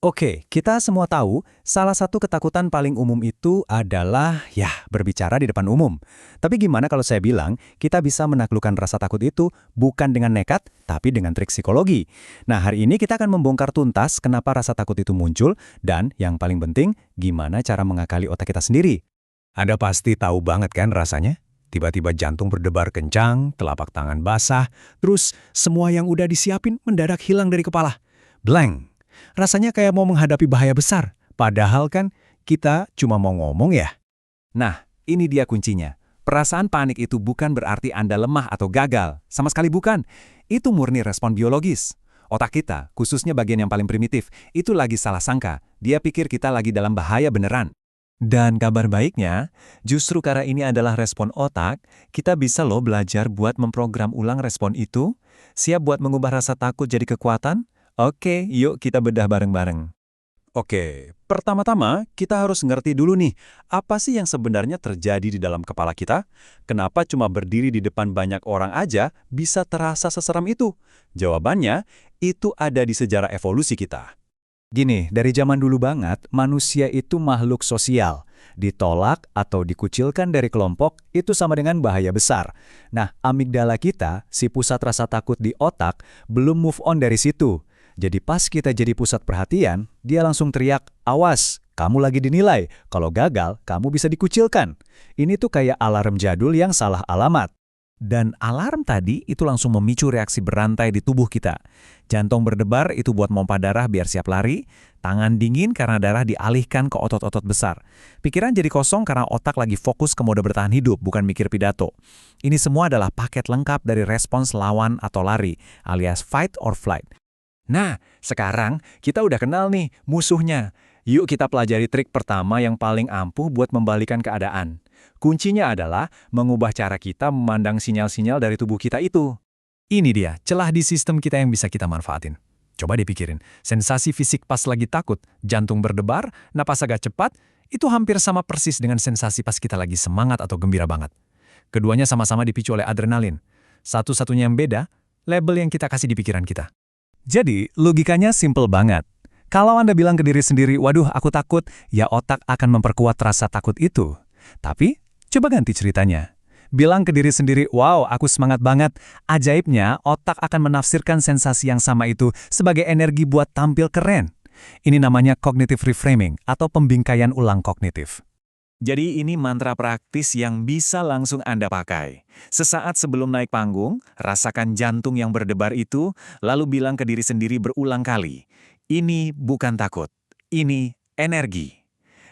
Oke, kita semua tahu salah satu ketakutan paling umum itu adalah ya berbicara di depan umum. Tapi gimana kalau saya bilang kita bisa menaklukkan rasa takut itu bukan dengan nekat, tapi dengan trik psikologi. Nah, hari ini kita akan membongkar tuntas kenapa rasa takut itu muncul dan yang paling penting gimana cara mengakali otak kita sendiri. Anda pasti tahu banget kan rasanya? Tiba-tiba jantung berdebar kencang, telapak tangan basah, terus semua yang udah disiapin mendadak hilang dari kepala. Blank. Rasanya kayak mau menghadapi bahaya besar. Padahal kan kita cuma mau ngomong ya. Nah, ini dia kuncinya. Perasaan panik itu bukan berarti Anda lemah atau gagal. Sama sekali bukan. Itu murni respon biologis. Otak kita, khususnya bagian yang paling primitif, itu lagi salah sangka. Dia pikir kita lagi dalam bahaya beneran. Dan kabar baiknya, justru karena ini adalah respon otak, kita bisa loh belajar buat memprogram ulang respon itu. Siap buat mengubah rasa takut jadi kekuatan? Oke, yuk kita bedah bareng-bareng. Oke, pertama-tama kita harus ngerti dulu nih, apa sih yang sebenarnya terjadi di dalam kepala kita? Kenapa cuma berdiri di depan banyak orang aja bisa terasa seseram itu? Jawabannya, itu ada di sejarah evolusi kita. Gini, dari zaman dulu banget, manusia itu makhluk sosial. Ditolak atau dikucilkan dari kelompok, itu sama dengan bahaya besar. Nah, amigdala kita, si pusat rasa takut di otak, belum move on dari situ. Jadi pas kita jadi pusat perhatian, dia langsung teriak, awas, kamu lagi dinilai. Kalau gagal, kamu bisa dikucilkan. Ini tuh kayak alarm jadul yang salah alamat. Dan alarm tadi itu langsung memicu reaksi berantai di tubuh kita. Jantung berdebar itu buat pompa darah biar siap lari, tangan dingin karena darah dialihkan ke otot-otot besar. Pikiran jadi kosong karena otak lagi fokus ke mode bertahan hidup, bukan mikir pidato. Ini semua adalah paket lengkap dari respons lawan atau lari, alias fight or flight. Nah, sekarang kita udah kenal nih musuhnya. Yuk kita pelajari trik pertama yang paling ampuh buat membalikan keadaan. Kuncinya adalah mengubah cara kita memandang sinyal-sinyal dari tubuh kita itu. Ini dia, celah di sistem kita yang bisa kita manfaatin. Coba dipikirin, sensasi fisik pas lagi takut, jantung berdebar, napas agak cepat, itu hampir sama persis dengan sensasi pas kita lagi semangat atau gembira banget. Keduanya sama-sama dipicu oleh adrenalin. Satu-satunya yang beda, label yang kita kasih di pikiran kita. Jadi, logikanya simple banget. Kalau Anda bilang ke diri sendiri, waduh aku takut, ya otak akan memperkuat rasa takut itu. Tapi, coba ganti ceritanya. Bilang ke diri sendiri, wow aku semangat banget. Ajaibnya, otak akan menafsirkan sensasi yang sama itu sebagai energi buat tampil keren. Ini namanya cognitive reframing atau pembingkaian ulang kognitif. Jadi ini mantra praktis yang bisa langsung Anda pakai. Sesaat sebelum naik panggung, rasakan jantung yang berdebar itu, lalu bilang ke diri sendiri berulang kali, ini bukan takut, ini energi.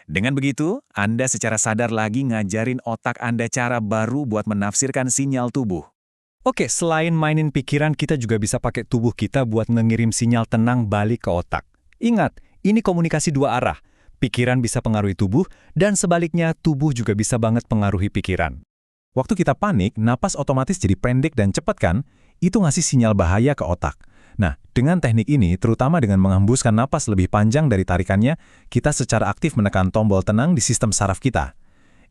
Dengan begitu, Anda secara sadar lagi ngajarin otak Anda cara baru buat menafsirkan sinyal tubuh. Oke, selain mainin pikiran, kita juga bisa pakai tubuh kita buat mengirim sinyal tenang balik ke otak. Ingat, ini komunikasi dua arah. Pikiran bisa pengaruhi tubuh, dan sebaliknya tubuh juga bisa banget pengaruhi pikiran. Waktu kita panik, napas otomatis jadi pendek dan cepat kan? Itu ngasih sinyal bahaya ke otak. Nah, dengan teknik ini, terutama dengan menghembuskan napas lebih panjang dari tarikannya, kita secara aktif menekan tombol tenang di sistem saraf kita.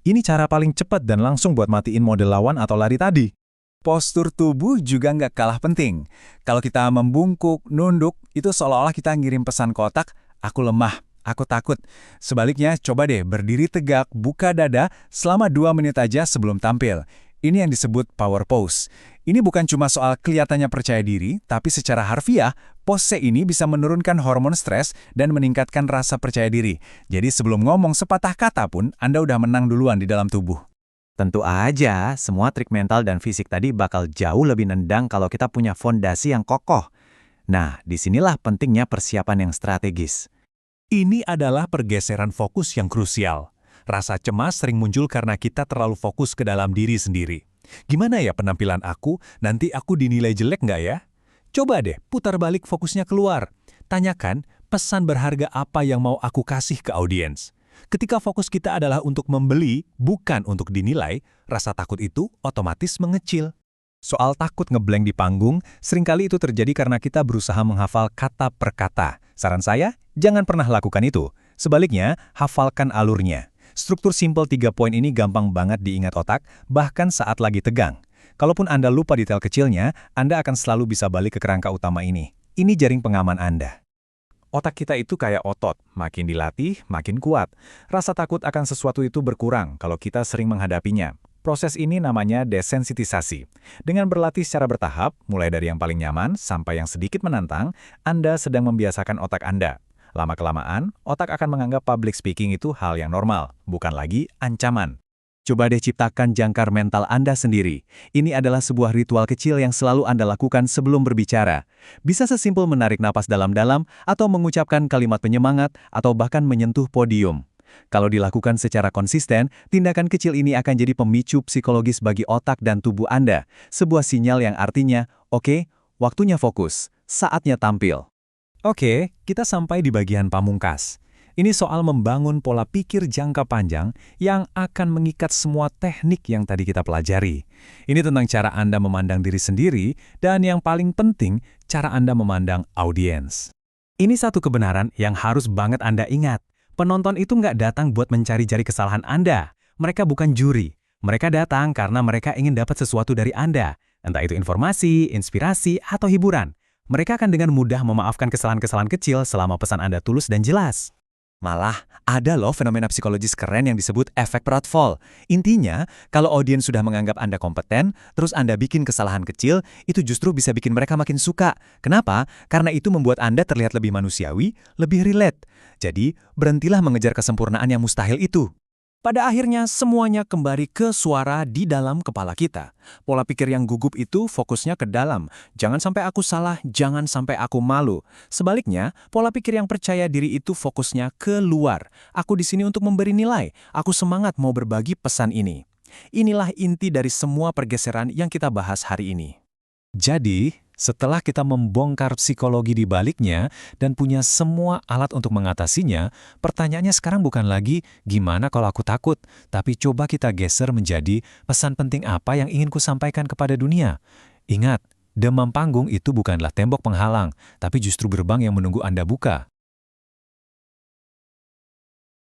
Ini cara paling cepat dan langsung buat matiin mode lawan atau lari tadi. Postur tubuh juga nggak kalah penting. Kalau kita membungkuk, nunduk, itu seolah-olah kita ngirim pesan ke otak, aku lemah. Aku takut. Sebaliknya, coba deh berdiri tegak, buka dada selama 2 menit aja sebelum tampil. Ini yang disebut power pose. Ini bukan cuma soal kelihatannya percaya diri, tapi secara harfiah, pose ini bisa menurunkan hormon stres dan meningkatkan rasa percaya diri. Jadi sebelum ngomong sepatah kata pun, Anda udah menang duluan di dalam tubuh. Tentu aja, semua trik mental dan fisik tadi bakal jauh lebih nendang kalau kita punya fondasi yang kokoh. Nah, disinilah pentingnya persiapan yang strategis. Ini adalah pergeseran fokus yang krusial. Rasa cemas sering muncul karena kita terlalu fokus ke dalam diri sendiri. Gimana ya penampilan aku? Nanti aku dinilai jelek nggak ya? Coba deh putar balik fokusnya keluar. Tanyakan pesan berharga apa yang mau aku kasih ke audiens. Ketika fokus kita adalah untuk membeli, bukan untuk dinilai, rasa takut itu otomatis mengecil. Soal takut ngeblank di panggung, seringkali itu terjadi karena kita berusaha menghafal kata per kata. Saran saya, jangan pernah lakukan itu. Sebaliknya, hafalkan alurnya. Struktur simpel 3 poin ini gampang banget diingat otak, bahkan saat lagi tegang. Kalaupun Anda lupa detail kecilnya, Anda akan selalu bisa balik ke kerangka utama ini. Ini jaring pengaman Anda. Otak kita itu kayak otot, makin dilatih, makin kuat. Rasa takut akan sesuatu itu berkurang kalau kita sering menghadapinya. Proses ini namanya desensitisasi. Dengan berlatih secara bertahap, mulai dari yang paling nyaman sampai yang sedikit menantang, Anda sedang membiasakan otak Anda. Lama-kelamaan, otak akan menganggap public speaking itu hal yang normal, bukan lagi ancaman. Coba deh ciptakan jangkar mental Anda sendiri. Ini adalah sebuah ritual kecil yang selalu Anda lakukan sebelum berbicara. Bisa sesimpel menarik napas dalam-dalam, atau mengucapkan kalimat penyemangat, atau bahkan menyentuh podium. Kalau dilakukan secara konsisten, tindakan kecil ini akan jadi pemicu psikologis bagi otak dan tubuh Anda. Sebuah sinyal yang artinya, oke, waktunya fokus, saatnya tampil. Oke, kita sampai di bagian pamungkas. Ini soal membangun pola pikir jangka panjang yang akan mengikat semua teknik yang tadi kita pelajari. Ini tentang cara Anda memandang diri sendiri dan yang paling penting, cara Anda memandang audiens. Ini satu kebenaran yang harus banget Anda ingat. Penonton itu nggak datang buat mencari-cari kesalahan Anda. Mereka bukan juri. Mereka datang karena mereka ingin dapat sesuatu dari Anda. Entah itu informasi, inspirasi, atau hiburan. Mereka akan dengan mudah memaafkan kesalahan-kesalahan kecil selama pesan Anda tulus dan jelas. Malah, ada loh fenomena psikologis keren yang disebut efek pratfall. Intinya, kalau audiens sudah menganggap Anda kompeten, terus Anda bikin kesalahan kecil, itu justru bisa bikin mereka makin suka. Kenapa? Karena itu membuat Anda terlihat lebih manusiawi, lebih relate. Jadi, berhentilah mengejar kesempurnaan yang mustahil itu. Pada akhirnya, semuanya kembali ke suara di dalam kepala kita. Pola pikir yang gugup itu fokusnya ke dalam. Jangan sampai aku salah, jangan sampai aku malu. Sebaliknya, pola pikir yang percaya diri itu fokusnya ke luar. Aku di sini untuk memberi nilai. Aku semangat mau berbagi pesan ini. Inilah inti dari semua pergeseran yang kita bahas hari ini. Jadi, setelah kita membongkar psikologi di baliknya dan punya semua alat untuk mengatasinya, pertanyaannya sekarang bukan lagi gimana kalau aku takut, tapi coba kita geser menjadi pesan penting apa yang ingin ku sampaikan kepada dunia. Ingat, demam panggung itu bukanlah tembok penghalang, tapi justru gerbang yang menunggu Anda buka.